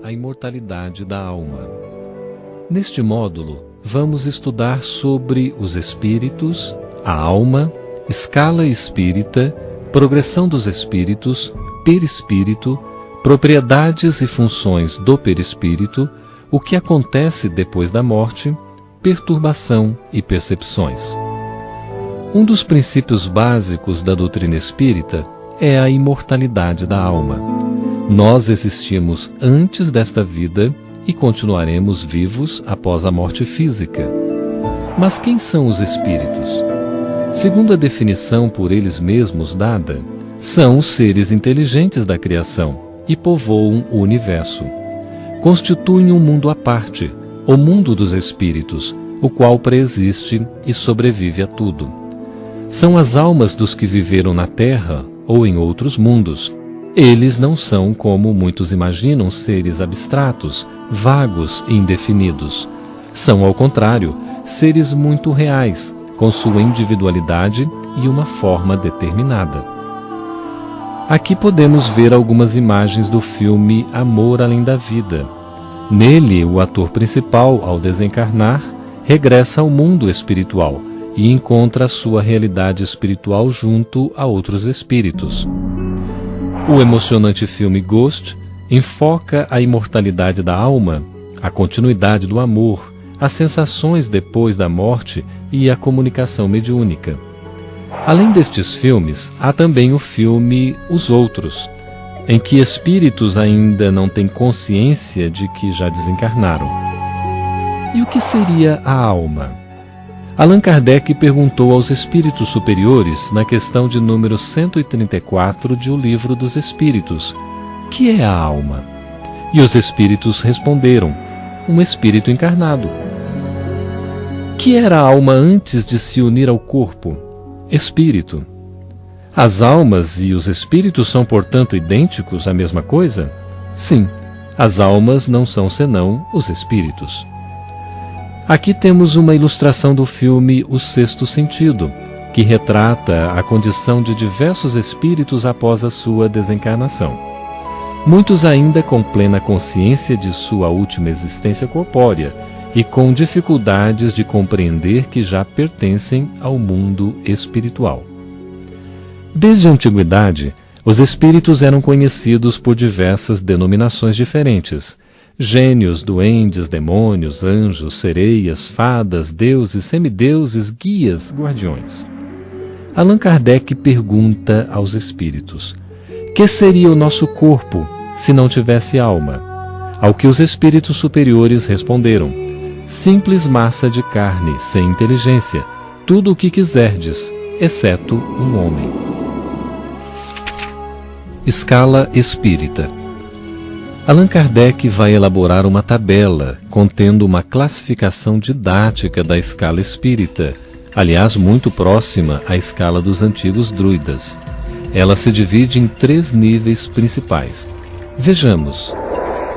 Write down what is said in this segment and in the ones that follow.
a imortalidade da alma. Neste módulo, vamos estudar sobre os espíritos, a alma, escala espírita, progressão dos espíritos, perispírito, propriedades e funções do perispírito, o que acontece depois da morte, perturbação e percepções. Um dos princípios básicos da doutrina espírita é a imortalidade da alma. Nós existimos antes desta vida e continuaremos vivos após a morte física. Mas quem são os espíritos? Segundo a definição por eles mesmos dada, são os seres inteligentes da criação e povoam o universo. Constituem um mundo à parte, o mundo dos espíritos, o qual preexiste e sobrevive a tudo. São as almas dos que viveram na Terra ou em outros mundos. Eles não são, como muitos imaginam, seres abstratos, vagos e indefinidos. São, ao contrário, seres muito reais, com sua individualidade e uma forma determinada. Aqui podemos ver algumas imagens do filme Amor Além da Vida. Nele, o ator principal, ao desencarnar, regressa ao mundo espiritual e encontra a sua realidade espiritual junto a outros espíritos. O emocionante filme Ghost enfoca a imortalidade da alma, a continuidade do amor, as sensações depois da morte e a comunicação mediúnica. Além destes filmes, há também o filme Os Outros, em que espíritos ainda não têm consciência de que já desencarnaram. E o que seria a alma? Allan Kardec perguntou aos espíritos superiores na questão de número 134 de O Livro dos Espíritos: que é a alma? E os espíritos responderam: um espírito encarnado. Que era a alma antes de se unir ao corpo? Espírito. As almas e os espíritos são, portanto, idênticos, a mesma coisa? Sim, as almas não são senão os espíritos. Aqui temos uma ilustração do filme O Sexto Sentido, que retrata a condição de diversos espíritos após a sua desencarnação. Muitos ainda com plena consciência de sua última existência corpórea e com dificuldades de compreender que já pertencem ao mundo espiritual. Desde a antiguidade, os espíritos eram conhecidos por diversas denominações diferentes: gênios, duendes, demônios, anjos, sereias, fadas, deuses, semideuses, guias, guardiões. Allan Kardec pergunta aos espíritos: que seria o nosso corpo se não tivesse alma? Ao que os espíritos superiores responderam: simples massa de carne, sem inteligência, tudo o que quiserdes, exceto um homem. Escala espírita. Allan Kardec vai elaborar uma tabela contendo uma classificação didática da escala espírita, aliás, muito próxima à escala dos antigos druidas. Ela se divide em 3 níveis principais. Vejamos.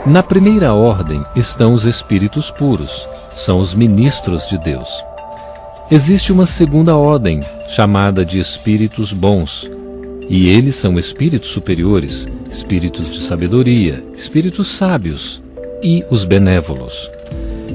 Na primeira ordem estão os espíritos puros, são os ministros de Deus. Existe uma segunda ordem, chamada de espíritos bons, e eles são espíritos superiores, espíritos de sabedoria, espíritos sábios e os benévolos.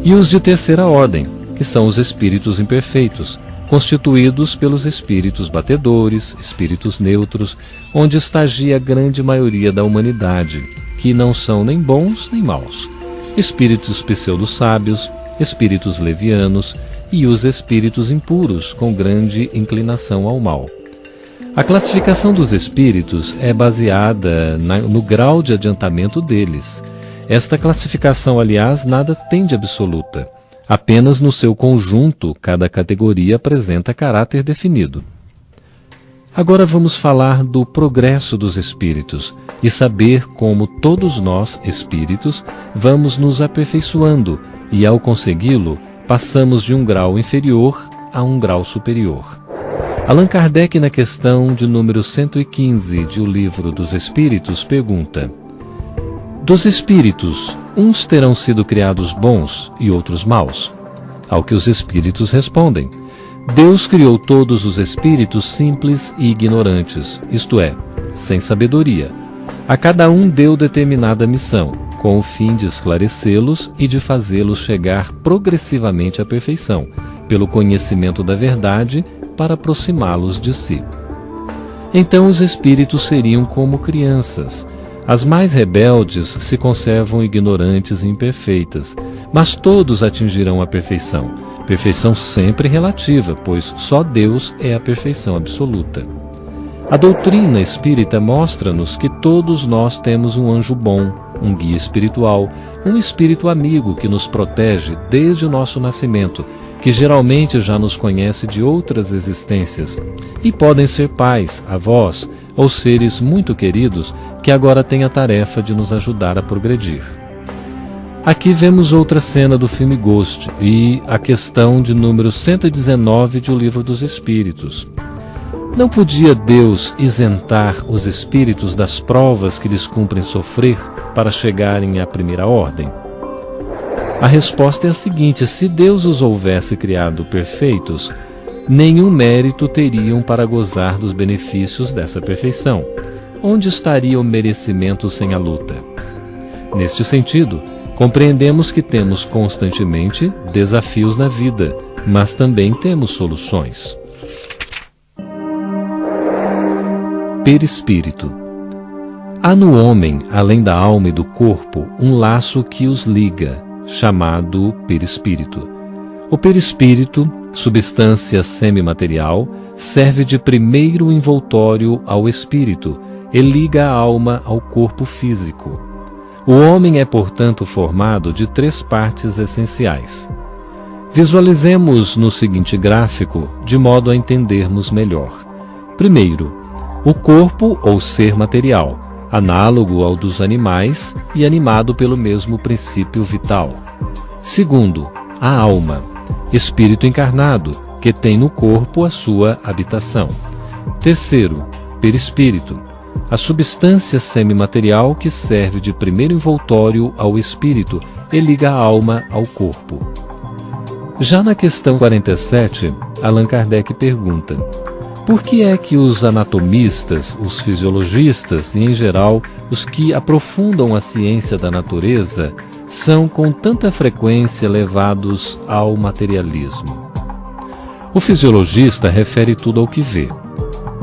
E os de terceira ordem, que são os espíritos imperfeitos, constituídos pelos espíritos batedores, espíritos neutros, onde estagia a grande maioria da humanidade, que não são nem bons nem maus, espíritos pseudo-sábios, espíritos levianos e os espíritos impuros, com grande inclinação ao mal. A classificação dos espíritos é baseada no grau de adiantamento deles. Esta classificação, aliás, nada tem de absoluta. Apenas no seu conjunto, cada categoria apresenta caráter definido. Agora vamos falar do progresso dos espíritos e saber como todos nós, espíritos, vamos nos aperfeiçoando e, ao consegui-lo, passamos de um grau inferior a um grau superior. Allan Kardec, na questão de número 115 de O Livro dos Espíritos, pergunta: dos espíritos, uns terão sido criados bons e outros maus? Ao que os espíritos respondem: Deus criou todos os espíritos simples e ignorantes, isto é, sem sabedoria. A cada um deu determinada missão, com o fim de esclarecê-los e de fazê-los chegar progressivamente à perfeição, pelo conhecimento da verdade, para aproximá-los de si. Então os espíritos seriam como crianças. As mais rebeldes se conservam ignorantes e imperfeitas, mas todos atingirão a perfeição. Perfeição sempre relativa, pois só Deus é a perfeição absoluta. A doutrina espírita mostra-nos que todos nós temos um anjo bom, um guia espiritual, um espírito amigo que nos protege desde o nosso nascimento, que geralmente já nos conhece de outras existências, e podem ser pais, avós ou seres muito queridos que agora têm a tarefa de nos ajudar a progredir. Aqui vemos outra cena do filme Ghost e a questão de número 119 de O Livro dos Espíritos. Não podia Deus isentar os espíritos das provas que lhes cumprem sofrer para chegarem à primeira ordem? A resposta é a seguinte: se Deus os houvesse criado perfeitos, nenhum mérito teriam para gozar dos benefícios dessa perfeição. Onde estaria o merecimento sem a luta? Neste sentido, compreendemos que temos constantemente desafios na vida, mas também temos soluções. Perispírito. Há no homem, além da alma e do corpo, um laço que os liga, chamado perispírito. O perispírito, substância semimaterial, serve de primeiro envoltório ao espírito e liga a alma ao corpo físico. O homem é, portanto, formado de 3 partes essenciais. Visualizemos no seguinte gráfico, de modo a entendermos melhor. Primeiro, o corpo ou ser material, análogo ao dos animais e animado pelo mesmo princípio vital. Segundo, a alma, espírito encarnado, que tem no corpo a sua habitação. Terceiro, perispírito, a substância semimaterial que serve de primeiro envoltório ao espírito e liga a alma ao corpo. Já na questão 47, Allan Kardec pergunta: por que é que os anatomistas, os fisiologistas e, em geral, os que aprofundam a ciência da natureza são com tanta frequência levados ao materialismo? O fisiologista refere tudo ao que vê.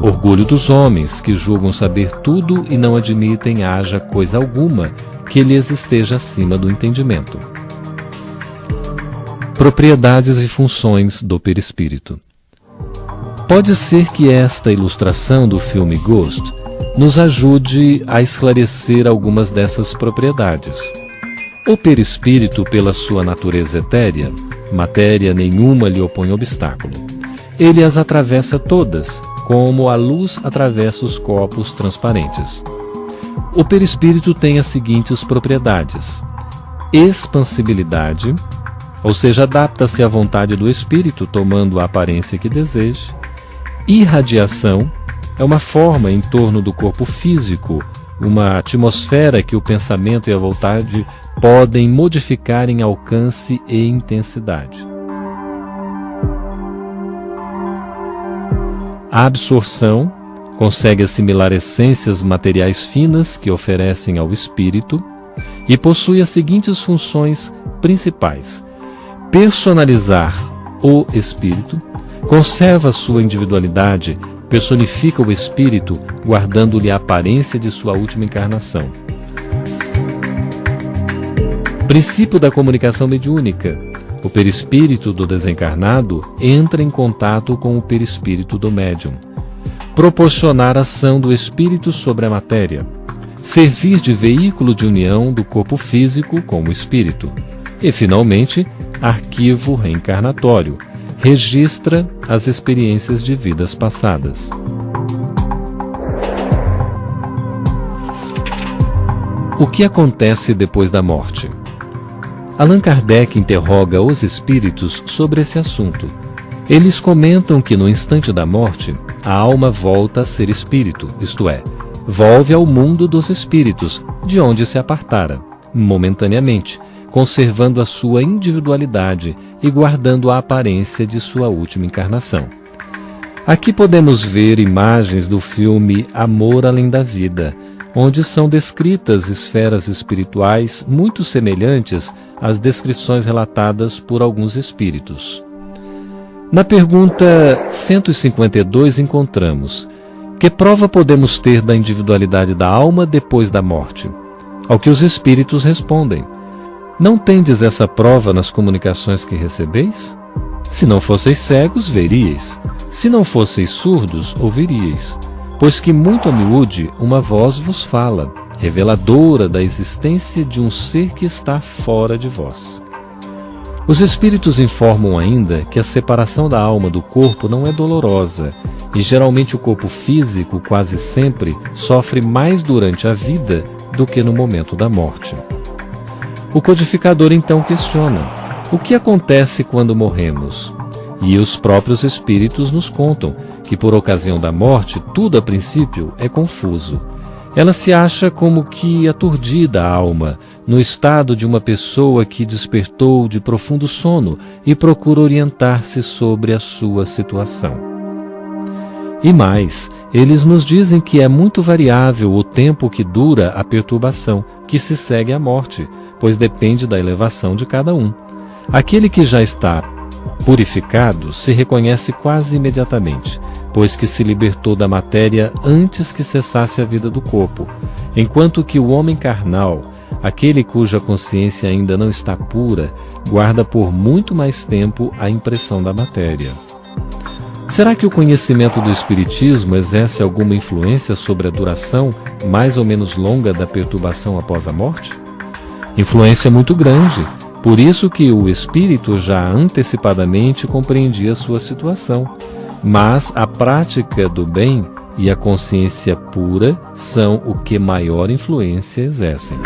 Orgulho dos homens que julgam saber tudo e não admitem haja coisa alguma que lhes esteja acima do entendimento. Propriedades e funções do perispírito. Pode ser que esta ilustração do filme Ghost nos ajude a esclarecer algumas dessas propriedades. O perispírito, pela sua natureza etérea, matéria nenhuma lhe opõe obstáculo. Ele as atravessa todas, como a luz atravessa os corpos transparentes. O perispírito tem as seguintes propriedades: expansibilidade, ou seja, adapta-se à vontade do espírito, tomando a aparência que deseje. Irradiação, é uma forma em torno do corpo físico, uma atmosfera que o pensamento e a vontade podem modificar em alcance e intensidade. A absorção, consegue assimilar essências materiais finas que oferecem ao espírito e possui as seguintes funções principais: personalizar o espírito, conserva sua individualidade, personifica o espírito, guardando-lhe a aparência de sua última encarnação. Princípio da comunicação mediúnica. O perispírito do desencarnado entra em contato com o perispírito do médium. Proporcionar ação do espírito sobre a matéria. Servir de veículo de união do corpo físico com o espírito. E, finalmente, arquivo reencarnatório. Registra as experiências de vidas passadas. O que acontece depois da morte? Allan Kardec interroga os espíritos sobre esse assunto. Eles comentam que no instante da morte, a alma volta a ser espírito, isto é, volve ao mundo dos espíritos, de onde se apartara, momentaneamente, conservando a sua individualidade e guardando a aparência de sua última encarnação. Aqui podemos ver imagens do filme Amor Além da Vida, onde são descritas esferas espirituais muito semelhantes às descrições relatadas por alguns espíritos. Na pergunta 152 encontramos: que prova podemos ter da individualidade da alma depois da morte? Ao que os espíritos respondem: não tendes essa prova nas comunicações que recebeis? Se não fosseis cegos, veríeis. Se não fosseis surdos, ouviríeis. Pois que muito a miúde uma voz vos fala, reveladora da existência de um ser que está fora de vós. Os espíritos informam ainda que a separação da alma do corpo não é dolorosa, e geralmente o corpo físico quase sempre sofre mais durante a vida do que no momento da morte. O codificador então questiona: o que acontece quando morremos? E os próprios espíritos nos contam que por ocasião da morte tudo a princípio é confuso. Ela se acha como que aturdida a alma, no estado de uma pessoa que despertou de profundo sono e procura orientar-se sobre a sua situação. E mais, eles nos dizem que é muito variável o tempo que dura a perturbação que se segue à morte, pois depende da elevação de cada um. Aquele que já está purificado se reconhece quase imediatamente, pois que se libertou da matéria antes que cessasse a vida do corpo, enquanto que o homem carnal, aquele cuja consciência ainda não está pura, guarda por muito mais tempo a impressão da matéria. Será que o conhecimento do Espiritismo exerce alguma influência sobre a duração mais ou menos longa da perturbação após a morte? Influência muito grande, por isso que o espírito já antecipadamente compreendia sua situação. Mas a prática do bem e a consciência pura são o que maior influência exercem.